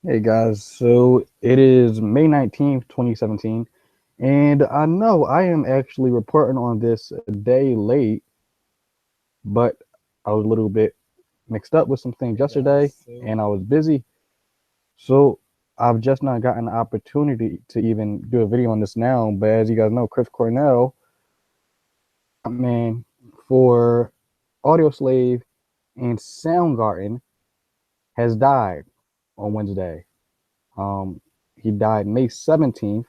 Hey guys, so it is May 19th, 2017, and I know I am actually reporting on this a day late, but I was a little bit mixed up with some things yesterday and I was busy. So I've just not gotten the opportunity to even do a video on this now. But as you guys know, Chris Cornell, man, for Audio Slave and Soundgarden, has died on Wednesday. He died May 17th.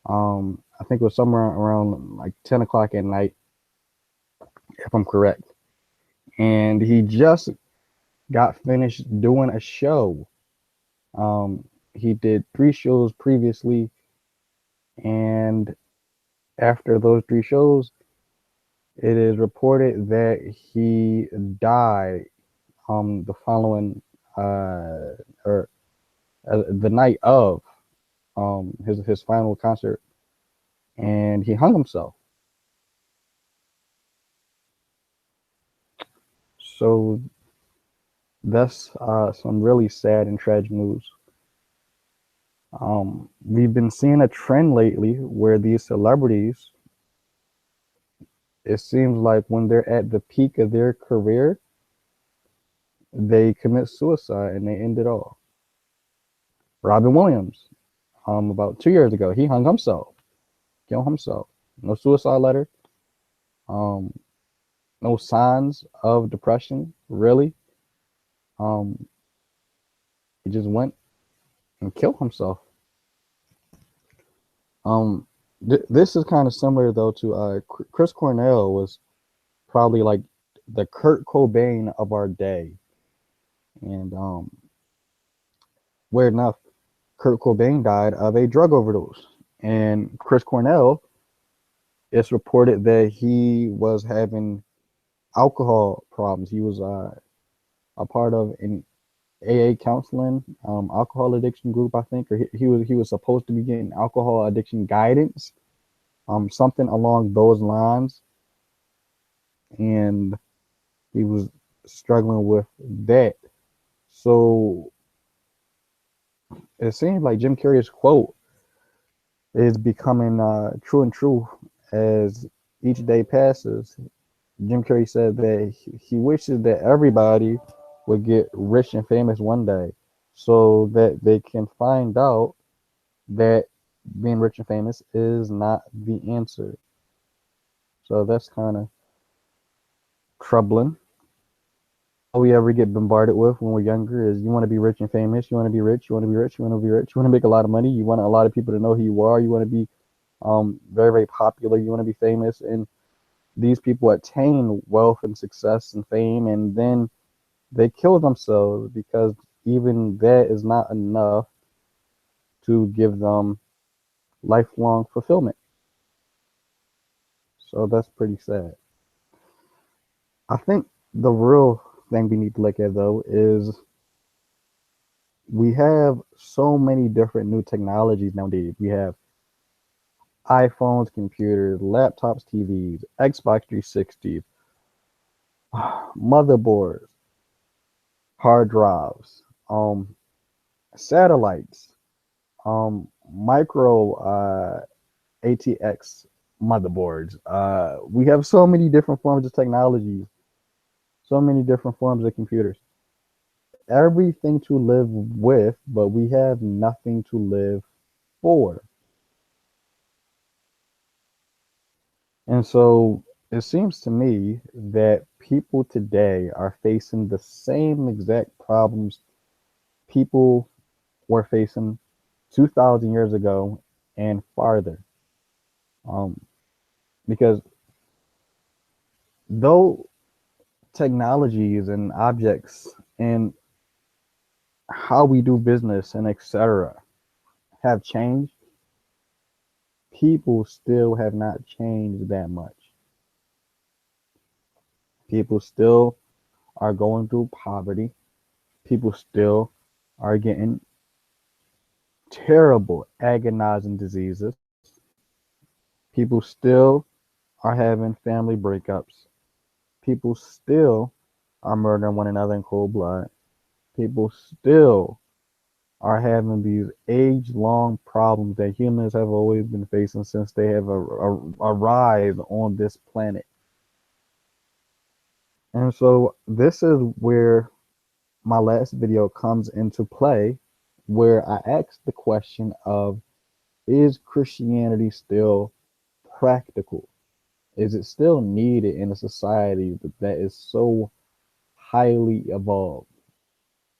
I think it was somewhere around like 10 o'clock at night, if I'm correct. And he just got finished doing a show. He did 3 shows previously, and after those 3 shows, it is reported that he died the following or the night of his final concert, and he hung himself. So that's some really sad and tragic news. We've been seeing a trend lately where these celebrities, it seems like when they're at the peak of their career, they commit suicide and they end it all. Robin Williams, about 2 years ago, he hung himself, killed himself. No suicide letter, um, no signs of depression, really. Um, he just went and killed himself. Um, this is kind of similar though to Chris Cornell was probably like the Kurt Cobain of our day. And weird enough, Kurt Cobain died of a drug overdose. And Chris Cornell, it's reported that he was having alcohol problems. He was a part of an AA counseling alcohol addiction group, I think, or he was supposed to be getting alcohol addiction guidance, something along those lines, and he was struggling with that. So it seems like Jim Carrey's quote is becoming true and true as each day passes. Jim Carrey said that he wishes that everybody would get rich and famous one day so that they can find out that being rich and famous is not the answer. So that's kind of troubling. All we ever get bombarded with when we're younger is you want to be rich and famous, you want to be rich, you want to be rich, you want to be rich, you want to make a lot of money, you want a lot of people to know who you are, you want to be very, very popular, you want to be famous. And these people attain wealth and success and fame, and then they kill themselves because even that is not enough to give them lifelong fulfillment. So that's pretty sad. I think the real thing we need to look at though is we have so many different new technologies nowadays. We have iPhones, computers, laptops, TVs, Xbox 360, motherboards, hard drives, satellites, micro ATX motherboards. We have so many different forms of technology, so many different forms of computers. Everything to live with, but we have nothing to live for. And so it seems to me that people today are facing the same exact problems people were facing 2,000 years ago and farther. Um, because though technologies and objects and how we do business and etc. have changed, people still have not changed that much. People still are going through poverty. People still are getting terrible, agonizing diseases. People still are having family breakups. People still are murdering one another in cold blood. People still are having these age-long problems that humans have always been facing since they have arrived on this planet. And so this is where my last video comes into play, where I asked the question of, is Christianity still practical? Is it still needed in a society that is so highly evolved?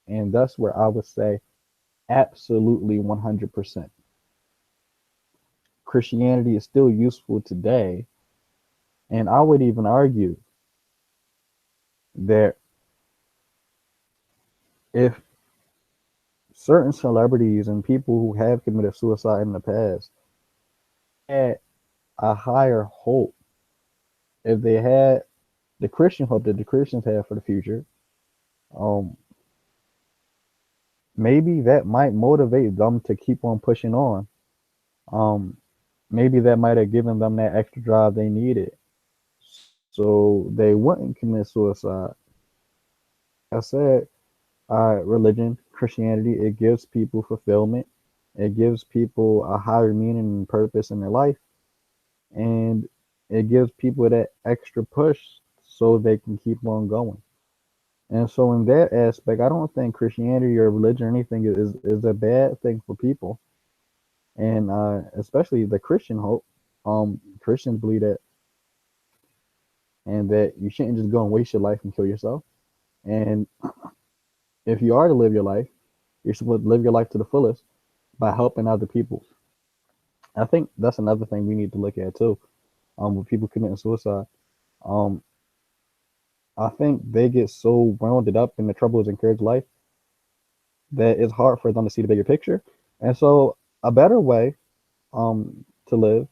And that's where I would say absolutely 100%. Christianity is still useful today. And I would even argue that if certain celebrities and people who have committed suicide in the past had a higher hope, if they had the Christian hope that the Christians have for the future, um, maybe that might motivate them to keep on pushing on. Um, Maybe that might have given them that extra drive they needed, so they wouldn't commit suicide. I said, religion, Christianity, it gives people fulfillment. It gives people a higher meaning and purpose in their life, and it gives people that extra push so they can keep on going. And so, in that aspect, I don't think Christianity or religion or anything is a bad thing for people, and especially the Christian hope. Christians believe that, and that you shouldn't just go and waste your life and kill yourself. And if you are to live your life, you're supposed to live your life to the fullest by helping other people. I think that's another thing we need to look at too. With people committing suicide, um, I think they get so wounded up in the troubles in Kurt's life that it's hard for them to see the bigger picture. And so, a better way to live,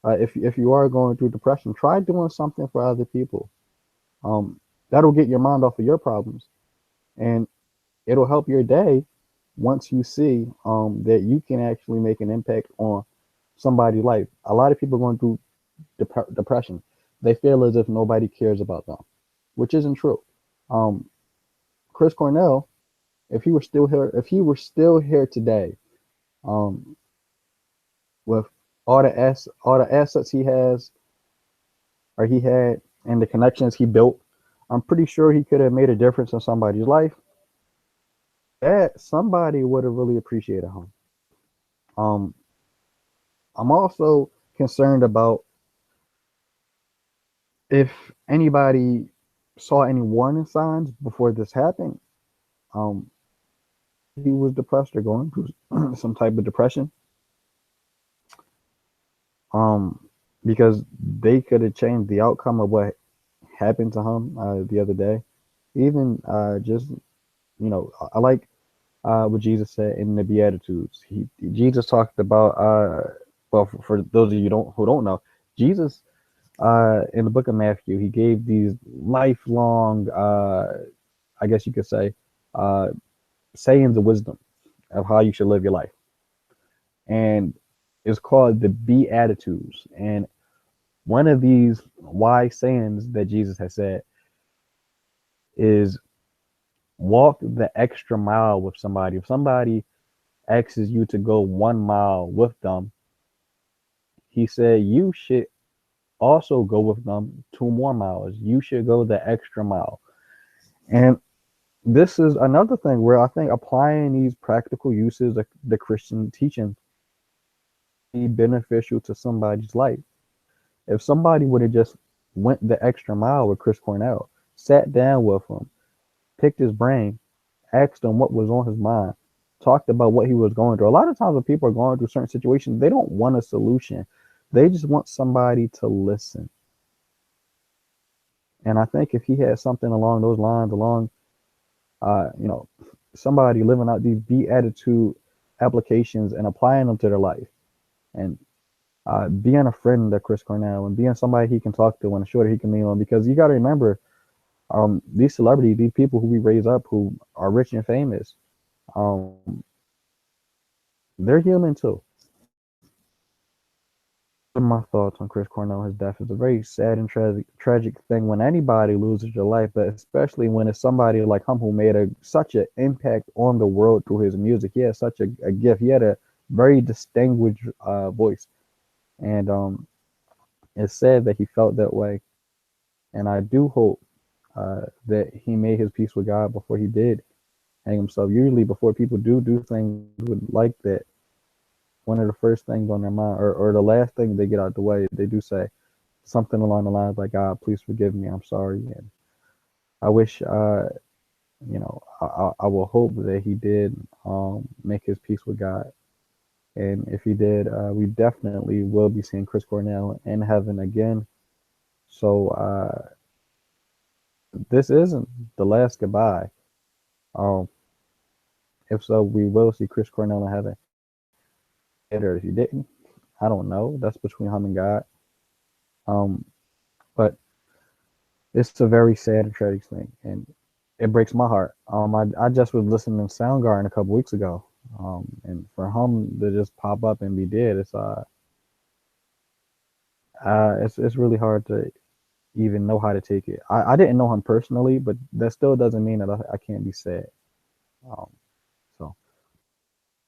if you are going through depression, try doing something for other people. Um, that'll get your mind off of your problems, and it'll help your day once you see that you can actually make an impact on somebody's life. A lot of people going through depression, they feel as if nobody cares about them, which isn't true. Um, Chris Cornell, if he were still here today, um, with all the assets he has or he had and the connections he built, I'm pretty sure he could have made a difference in somebody's life. That somebody would have really appreciated him. Um, I'm also concerned about if anybody saw any warning signs before this happened. Um, he was depressed or going through some type of depression. Um, because they could have changed the outcome of what happened to him the other day. Even just I like what Jesus said in the Beatitudes. Jesus talked about well, for those of you who don't know, Jesus in the book of Matthew, he gave these lifelong, I guess you could say, uh, sayings of wisdom of how you should live your life, and it's called the Beatitudes. And one of these wise sayings that Jesus has said is walk the extra mile with somebody. If somebody asks you to go 1 mile with them, he said you should also go with them 2 more miles. You should go the extra mile. And this is another thing where I think applying these practical uses of the Christian teaching be beneficial to somebody's life. If somebody would have just went the extra mile with Chris Cornell, sat down with him, picked his brain, asked him what was on his mind, talked about what he was going through. A lot of times when people are going through certain situations, they don't want a solution. They just want somebody to listen. And I think if he had something along those lines, along, you know, somebody living out these beatitude applications and applying them to their life, and being a friend to Chris Cornell and being somebody he can talk to and a shoulder he can lean on, because you got to remember, these celebrities, these people who we raise up who are rich and famous, um, they're human too. My thoughts on Chris Cornell, his death is a very sad and tragic thing when anybody loses your life, but especially when it's somebody like him who made such an impact on the world through his music. He had such a gift. He had a very distinguished voice, and it's sad that he felt that way. And I do hope that he made his peace with God before he did hang himself. Usually, before people do things like that, one of the first things on their mind, or the last thing they get out the way, they do say something along the lines like, "God, please forgive me. I'm sorry." And I wish, I will hope that he did make his peace with God. And if he did, we definitely will be seeing Chris Cornell in heaven again. So this isn't the last goodbye. Um, if so, we will see Chris Cornell in heaven. Or if he didn't, I don't know. That's between him and God. Um, but it's a very sad and tragic thing, and it breaks my heart. I just was listening to Soundgarden a couple weeks ago, and for him to just pop up and be dead, it's really hard to even know how to take it. I didn't know him personally, but that still doesn't mean that I can't be sad. Um, so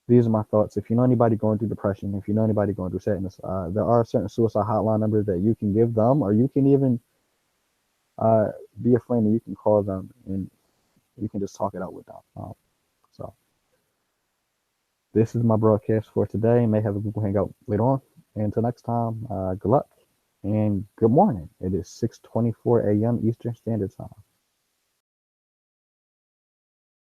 these are my thoughts. If you know anybody going through depression, if you know anybody going through sadness, there are certain suicide hotline numbers that you can give them, or you can even uh, be a friend and you can call them and you can just talk it out with them. So this is my broadcast for today. May have a Google Hangout later on. And until next time, good luck and good morning. It is 6:24 a.m. Eastern Standard Time.